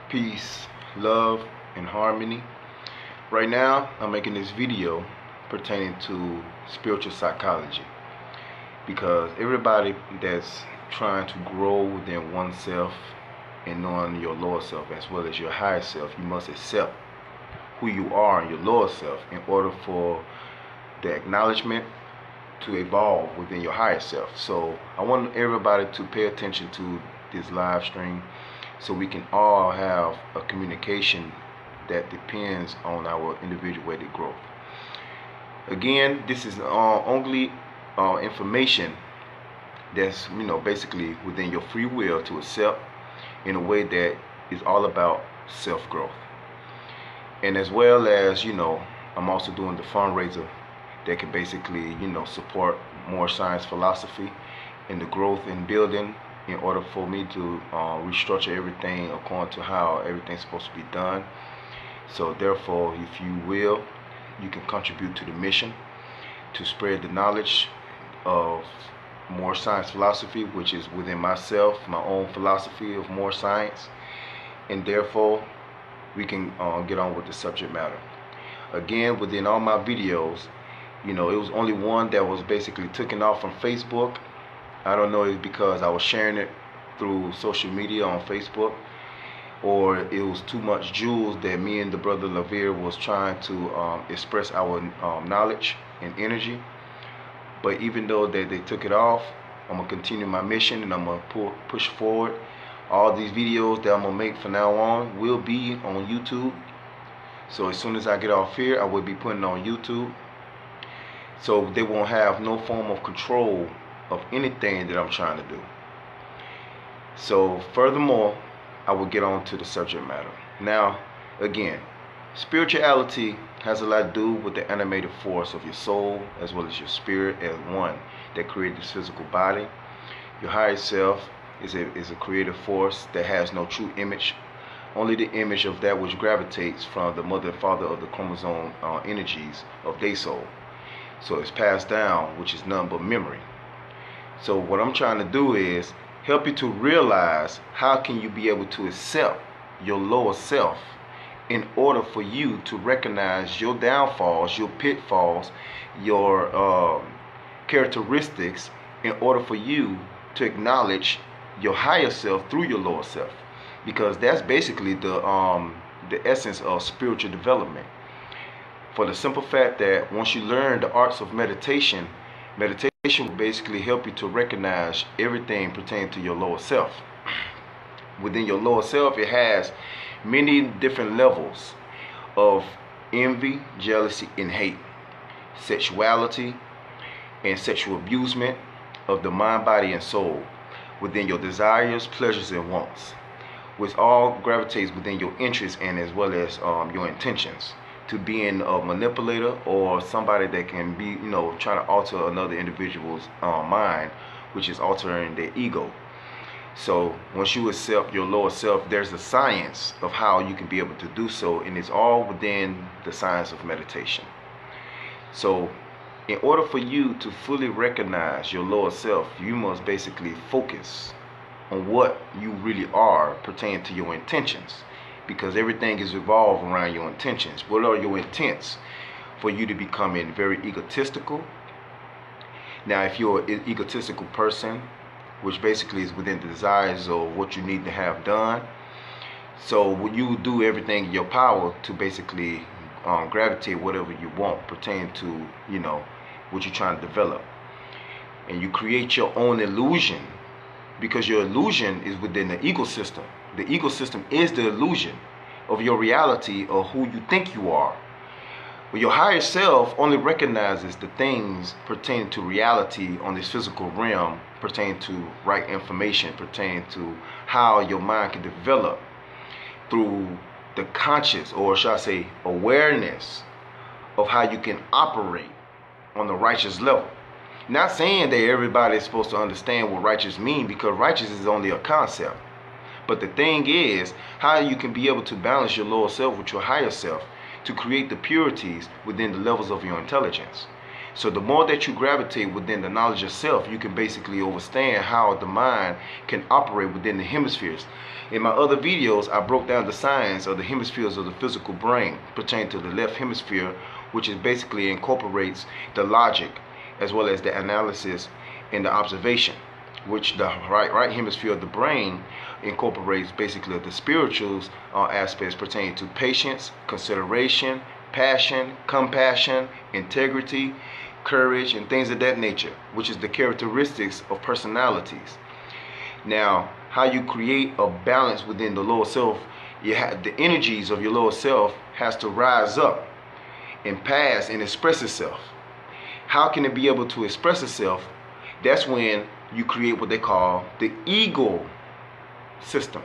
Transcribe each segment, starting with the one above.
peace, love, and harmony. Right now, I'm making this video pertaining to spiritual psychology because everybody that's trying to grow within oneself and knowing your lower self as well as your higher self, you must accept who you are in your lower self in order for the acknowledgement to evolve within your higher self. So I want everybody to pay attention to this live stream so we can all have a communication that depends on our individuated growth. Again, this is only information that's basically within your free will to accept in a way that is all about self-growth. And as well as I'm also doing the fundraiser that can basically support more science philosophy and the growth and building in order for me to restructure everything according to how everything's supposed to be done. So therefore, if you will, you can contribute to the mission to spread the knowledge of more science philosophy, which is within myself, my own philosophy of more science, and therefore we can get on with the subject matter. Again, within all my videos, it was only one that was basically taken off from Facebook. I don't know if it's because I was sharing it through social media on Facebook, or it was too much jewels that me and the brother Lavere was trying to express our knowledge and energy. But even though they took it off, I'm going to continue my mission and I'm going to push forward. All these videos that I'm going to make from now on will be on YouTube. So as soon as I get off here, I will be putting it on YouTube. So they won't have no form of control of anything that I'm trying to do. So furthermore, I will get on to the subject matter. Now, again, spirituality has a lot to do with the animated force of your soul as well as your spirit as one that created this physical body. Your higher self is a creative force that has no true image, only the image of that which gravitates from the mother and father of the chromosome energies of their soul. So it's passed down, which is none but memory. So what I'm trying to do is help you to realize how can you be able to accept your lower self in order for you to recognize your downfalls, your pitfalls, your characteristics, in order for you to acknowledge your higher self through your lower self, because that's basically the essence of spiritual development. For the simple fact that once you learn the arts of meditation will basically help you to recognize everything pertaining to your lower self. Within your lower self, it has many different levels of envy, jealousy, and hate, sexuality, and sexual abusement of the mind, body, and soul, within your desires, pleasures, and wants, which all gravitates within your interests and as well as your intentions, to being a manipulator or somebody that can be, trying to alter another individual's mind, which is altering their ego. So once you accept your lower self, there's a science of how you can be able to do so, and it's all within the science of meditation. So in order for you to fully recognize your lower self, you must basically focus on what you really are pertaining to your intentions, because everything is revolved around your intentions. What are your intents? For you to becoming very egotistical. Now, if you're an egotistical person, which basically is within the desires of what you need to have done, so you do everything in your power to basically gravitate whatever you want pertaining to what you're trying to develop, and you create your own illusion, because your illusion is within the ego system. The ego system is the illusion of your reality or who you think you are. But your higher self only recognizes the things pertaining to reality on this physical realm, pertaining to right information, pertaining to how your mind can develop through the conscious, or should I say awareness, of how you can operate on the righteous level. Not saying that everybody is supposed to understand what righteous means, because righteous is only a concept. But the thing is, how you can be able to balance your lower self with your higher self to create the purities within the levels of your intelligence. So the more that you gravitate within the knowledge of self, you can basically understand how the mind can operate within the hemispheres. In my other videos, I broke down the science of the hemispheres of the physical brain pertaining to the left hemisphere, which is basically incorporates the logic as well as the analysis and the observation, which the right hemisphere of the brain incorporates basically the spirituals aspects pertaining to patience, consideration, passion, compassion, integrity, courage, and things of that nature, which is the characteristics of personalities. Now, how you create a balance within the lower self, you have the energies of your lower self has to rise up and pass and express itself. How can it be able to express itself? That's when you create what they call the ego system.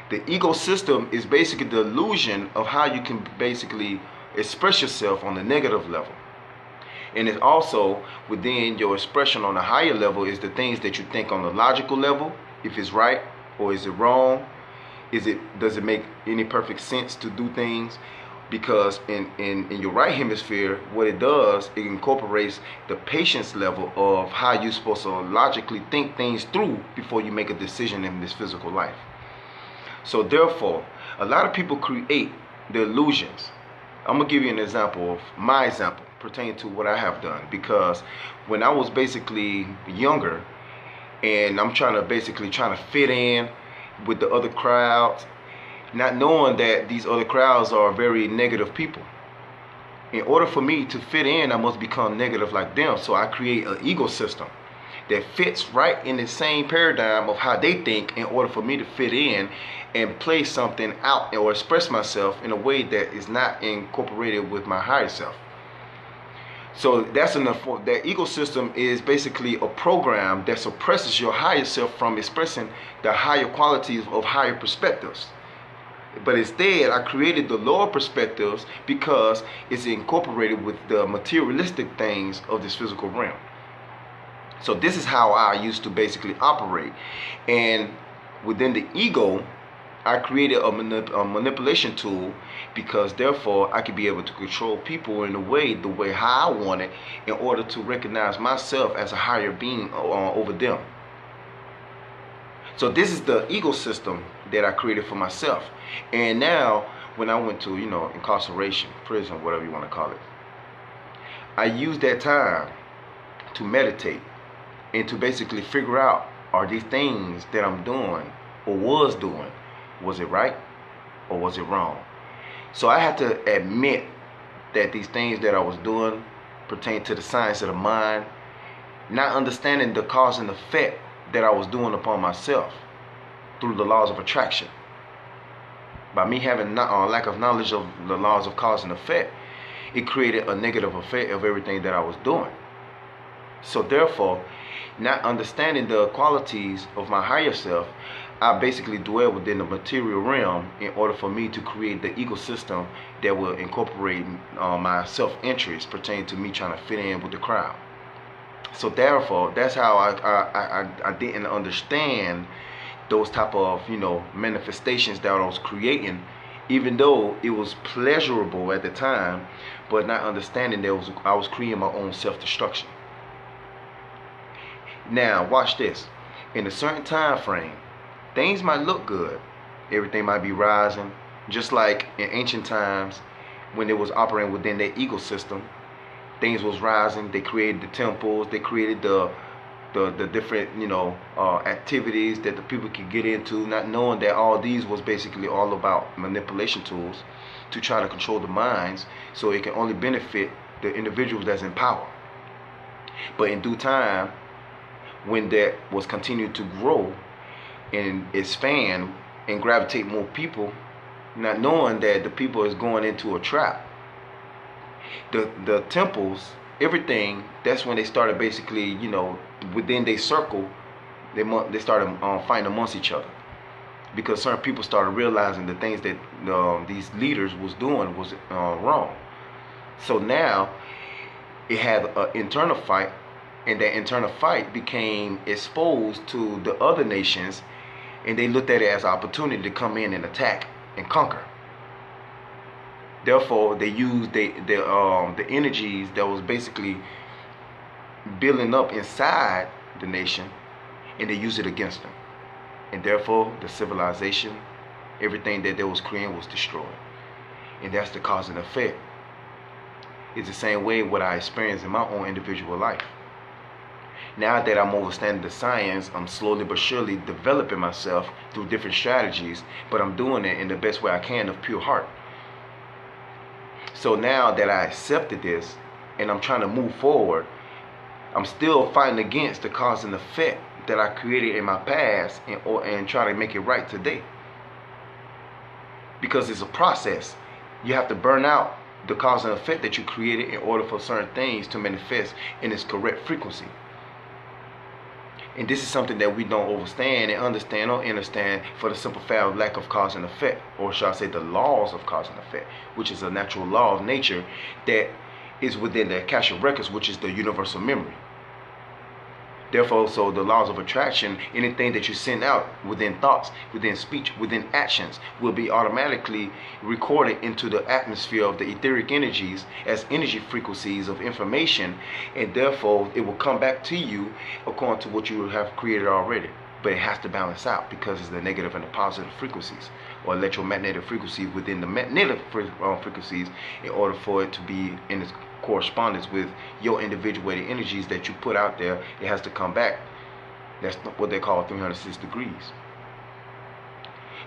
The ego system is basically the illusion of how you can basically express yourself on the negative level. And it's also within your expression on a higher level is the things that you think on the logical level, if it's right or is it wrong, does it make any perfect sense to do things? Because in your right hemisphere, what it does, it incorporates the patience level of how you're supposed to logically think things through before you make a decision in this physical life. So therefore, a lot of people create the illusions. I'm gonna give you an example of my example pertaining to what I have done, because when I was basically younger and I'm trying to fit in with the other crowds, not knowing that these other crowds are very negative people. In order for me to fit in, I must become negative like them. So I create an ego system that fits right in the same paradigm of how they think in order for me to fit in and play something out or express myself in a way that is not incorporated with my higher self. So that's enough. That ego system is basically a program that suppresses your higher self from expressing the higher qualities of higher perspectives. But instead, I created the lower perspectives because it's incorporated with the materialistic things of this physical realm. So this is how I used to basically operate. And within the ego, I created a manipulation tool, because therefore I could be able to control people in the way how I want it, in order to recognize myself as a higher being over them. So this is the ego system that I created for myself. And now when I went to, incarceration, prison, whatever you want to call it, I used that time to meditate and to basically figure out, are these things that I'm doing or was doing, was it right or was it wrong? So I had to admit that these things that I was doing pertain to the science of the mind, not understanding the cause and effect that I was doing upon myself through the laws of attraction. By me having lack of knowledge of the laws of cause and effect, it created a negative effect of everything that I was doing. So therefore, not understanding the qualities of my higher self, I basically dwell within the material realm in order for me to create the ecosystem that will incorporate my self-interest pertaining to me trying to fit in with the crowd. So therefore, that's how I didn't understand those type of manifestations that I was creating, even though it was pleasurable at the time, but not understanding that I was creating my own self-destruction. Now watch this. In a certain time frame, things might look good. Everything might be rising, just like in ancient times when it was operating within their ecosystem. Things was rising. They created the temples. They created the different activities that the people could get into, not knowing that all these was basically all about manipulation tools to try to control the minds, so it can only benefit the individuals that's in power. But in due time, when that was continued to grow and expand and gravitate more people, not knowing that the people is going into a trap, the temples, everything, that's when they started basically, within their circle, they started fighting amongst each other, because certain people started realizing the things that these leaders was doing was wrong. So now it had an internal fight, and that internal fight became exposed to the other nations, and they looked at it as an opportunity to come in and attack and conquer. Therefore, they used the energies that was basically building up inside the nation, and they use it against them. And therefore, the civilization, everything that they was creating was destroyed. And that's the cause and effect. It's the same way what I experienced in my own individual life. Now that I'm understanding the science, I'm slowly but surely developing myself through different strategies, but I'm doing it in the best way I can of pure heart. So now that I accepted this and I'm trying to move forward, I'm still fighting against the cause and effect that I created in my past and try to make it right today. Because it's a process. You have to burn out the cause and effect that you created in order for certain things to manifest in its correct frequency. And this is something that we don't understand for the simple fact of lack of cause and effect, or shall I say the laws of cause and effect, which is a natural law of nature that is within the Akashic records, which is the universal memory. Therefore, so the laws of attraction, anything that you send out within thoughts, within speech, within actions, will be automatically recorded into the atmosphere of the etheric energies as energy frequencies of information, and therefore it will come back to you according to what you have created already. But it has to balance out because it's the negative and the positive frequencies, or electromagnetic frequencies within the magnetic frequencies, in order for it to be in its correspondence with your individuated energies that you put out there. It has to come back. That's what they call 306 degrees.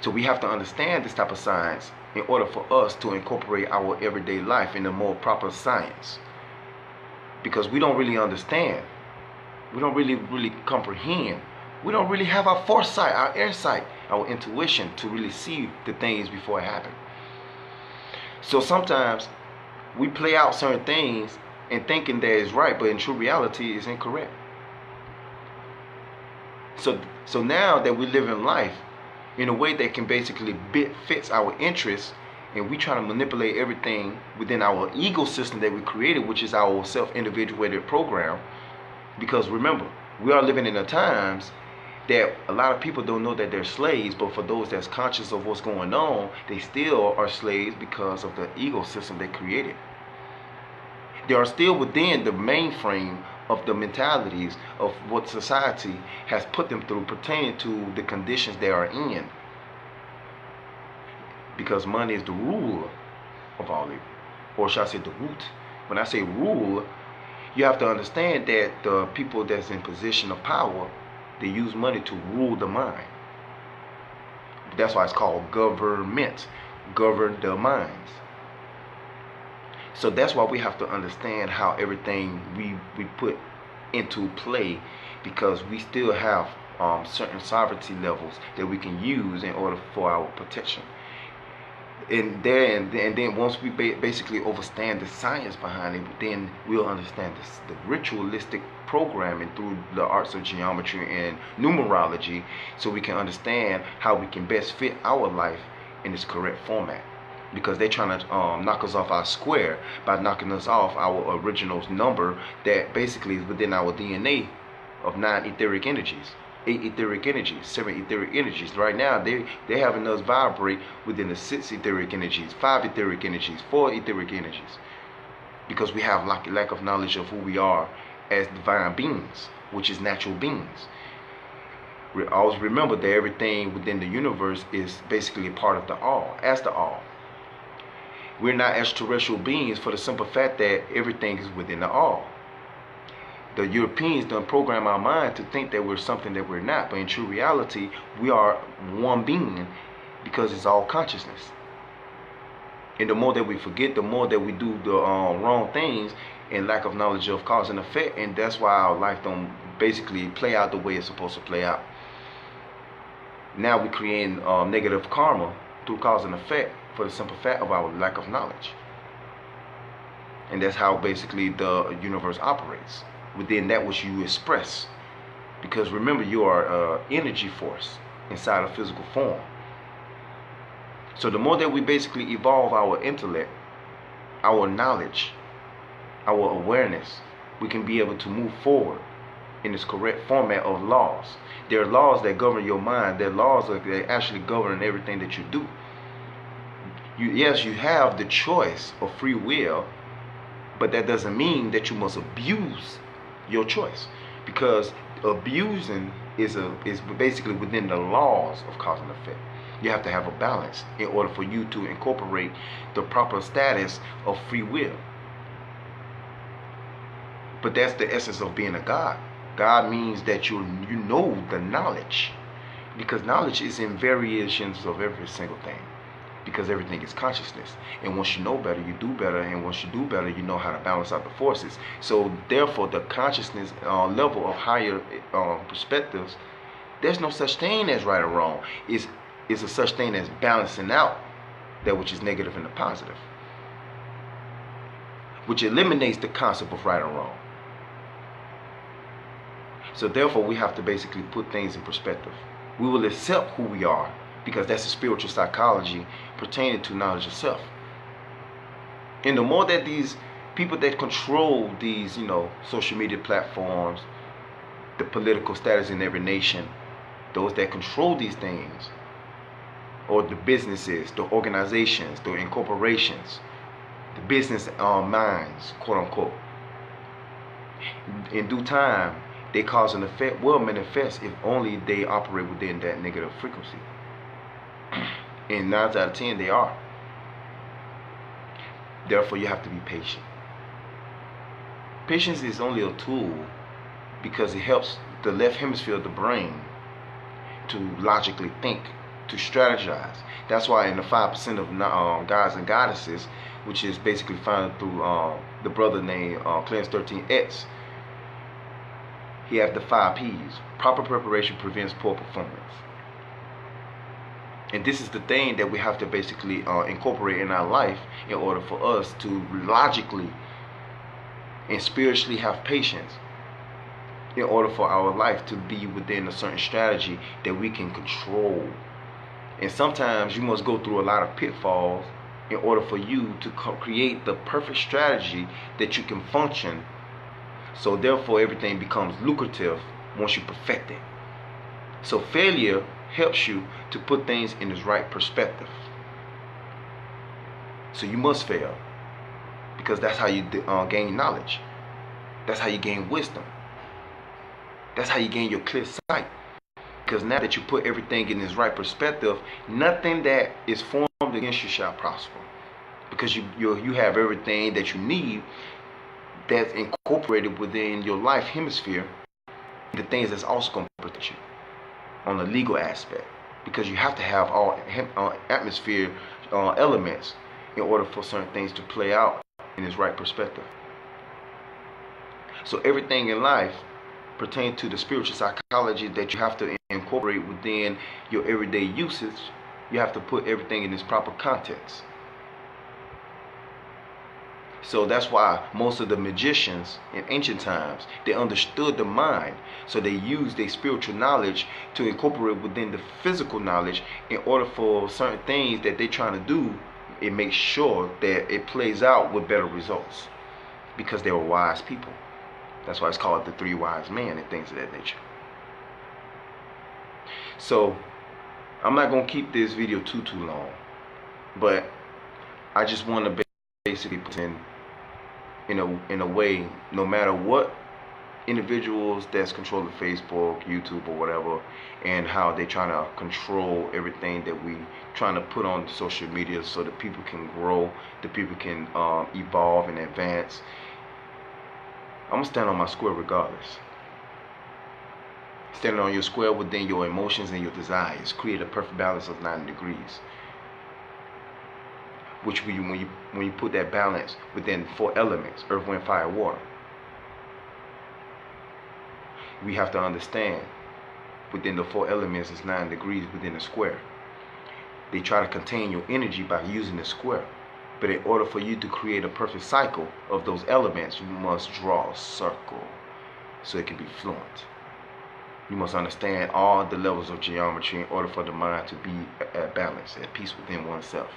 So we have to understand this type of science in order for us to incorporate our everyday life in a more proper science, because we don't really understand, we don't really comprehend, we don't really have our foresight, our insight, our intuition to really see the things before it happens. So sometimes we play out certain things and thinking that is right, but in true reality is incorrect. So now that we live in life in a way that can basically fits our interests, and we try to manipulate everything within our ego system that we created, which is our self-individuated program. Because remember, we are living in the times that a lot of people don't know that they're slaves, but for those that's conscious of what's going on, they still are slaves because of the ego system they created. They are still within the mainframe of the mentalities of what society has put them through pertaining to the conditions they are in. Because money is the rule of all evil, or shall I say the root. When I say rule, you have to understand that the people that's in position of power, they use money to rule the mind. That's why it's called government. Govern the minds. So that's why we have to understand how everything we put into play, because we still have certain sovereignty levels that we can use in order for our protection. And then once we basically understand the science behind it, then we'll understand the ritualistic programming through the arts of geometry and numerology, so we can understand how we can best fit our life in its correct format. Because they're trying to knock us off our square by knocking us off our original number that basically is within our DNA of 9 etheric energies, 8 etheric energies, 7 etheric energies. Right now, they're having us vibrate within the 6 etheric energies, 5 etheric energies, 4 etheric energies, because we have lack of knowledge of who we are as divine beings, which is natural beings. We always remember that everything within the universe is basically a part of the all, as the all. We're not extraterrestrial beings for the simple fact that everything is within the all. The Europeans done program our mind to think that we're something that we're not, but in true reality, we are one being, because it's all consciousness. And the more that we forget, the more that we do the wrong things and lack of knowledge of cause and effect, and that's why our life don't basically play out the way it's supposed to play out. Now we're creating negative karma through cause and effect for the simple fact of our lack of knowledge. And that's how basically the universe operates, within that which you express. Because remember, you are an energy force inside a physical form. So the more that we basically evolve our intellect, our knowledge, our awareness, we can be able to move forward in this correct format of laws. There are laws that govern your mind. There are laws that actually govern everything that you do. Yes, you have the choice of free will, but that doesn't mean that you must abuse your choice, because abusing is basically within the laws of cause and effect. You have to have a balance in order for you to incorporate the proper status of free will. But that's the essence of being a God. God means that you know the knowledge, because knowledge is in variations of every single thing, because everything is consciousness. And once you know better, you do better, and once you do better, you know how to balance out the forces. So therefore, the consciousness level of higher perspectives, there's no such thing as right or wrong. It's a such thing as balancing out that which is negative and the positive, which eliminates the concept of right or wrong. So therefore, we have to basically put things in perspective. We will accept who we are, because that's the spiritual psychology pertaining to knowledge of self. And the more that these people that control these, social media platforms, the political status in every nation, those that control these things, or the businesses, the organizations, the incorporations, the business minds, quote unquote, in due time, they cause an effect will manifest if only they operate within that negative frequency. And 9 out of 10 they are. Therefore, you have to be patient. Patience is only a tool because it helps the left hemisphere of the brain to logically think, to strategize. That's why in the 5% of gods and goddesses, which is basically found through the brother named Clarence 13X, he has the 5 P's. Proper preparation prevents poor performance. And this is the thing that we have to basically incorporate in our life in order for us to logically and spiritually have patience, in order for our life to be within a certain strategy that we can control. And sometimes you must go through a lot of pitfalls in order for you to create the perfect strategy that you can function. So therefore, everything becomes lucrative once you perfect it. So failure helps you to put things in its right perspective. So you must fail, because that's how you gain knowledge. That's how you gain wisdom. That's how you gain your clear sight. Because now that you put everything in its right perspective, nothing that is formed against you shall prosper. Because you have everything that you need that's incorporated within your life hemisphere, the things that's also going to protect you on the legal aspect, because you have to have all atmosphere elements in order for certain things to play out in its right perspective. So everything in life pertains to the spiritual psychology that you have to incorporate within your everyday usage. You have to put everything in its proper context. So that's why most of the magicians in ancient times, they understood the mind. So they used their spiritual knowledge to incorporate within the physical knowledge in order for certain things that they're trying to do, it makes sure that it plays out with better results, because they were wise people. That's why it's called the 3 wise men and things of that nature. So I'm not going to keep this video too long, but I just want to basically put in a way, no matter what individuals that's controlling Facebook, YouTube, or whatever, and how they're trying to control everything that we trying to put on social media so that people can grow, that people can evolve and advance. I'm gonna stand on my square regardless. Standing on your square within your emotions and your desires, create a perfect balance of 90 degrees. Which when you put that balance within 4 elements, earth, wind, fire, water, we have to understand within the 4 elements is 9 degrees within a square. They try to contain your energy by using the square. But in order for you to create a perfect cycle of those elements, you must draw a circle so it can be fluent. You must understand all the levels of geometry in order for the mind to be at balance, at peace within oneself.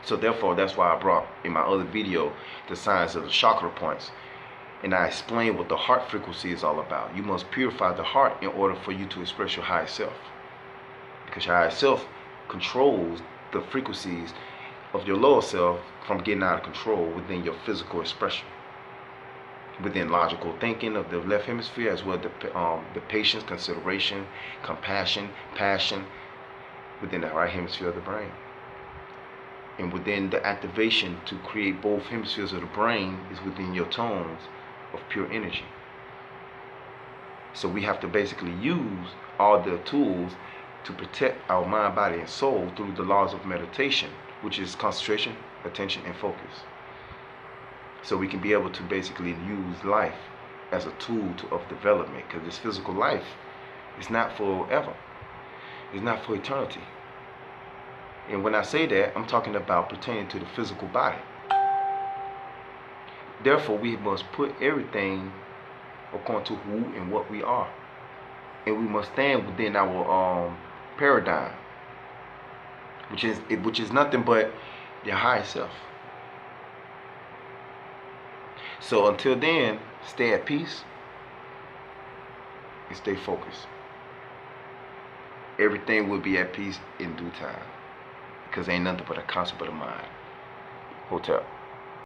So therefore, that's why I brought in my other video the science of the chakra points. And I explained what the heart frequency is all about. You must purify the heart in order for you to express your higher self. Because your higher self controls the frequencies of your lower self from getting out of control within your physical expression. within logical thinking of the left hemisphere, as well as the patience, consideration, compassion, passion within the right hemisphere of the brain. And within the activation to create both hemispheres of the brain is within your tones of pure energy. So we have to basically use all the tools to protect our mind, body, and soul through the laws of meditation, which is concentration, attention, and focus. So we can be able to basically use life as a tool of development, because this physical life is not forever. It's not for eternity. And when I say that, I'm talking about pertaining to the physical body. Therefore, we must put everything according to who and what we are. And we must stand within our paradigm, which is nothing but your higher self. So until then, stay at peace and stay focused. Everything will be at peace in due time, because ain't nothing but a concept of the mind. Hotel.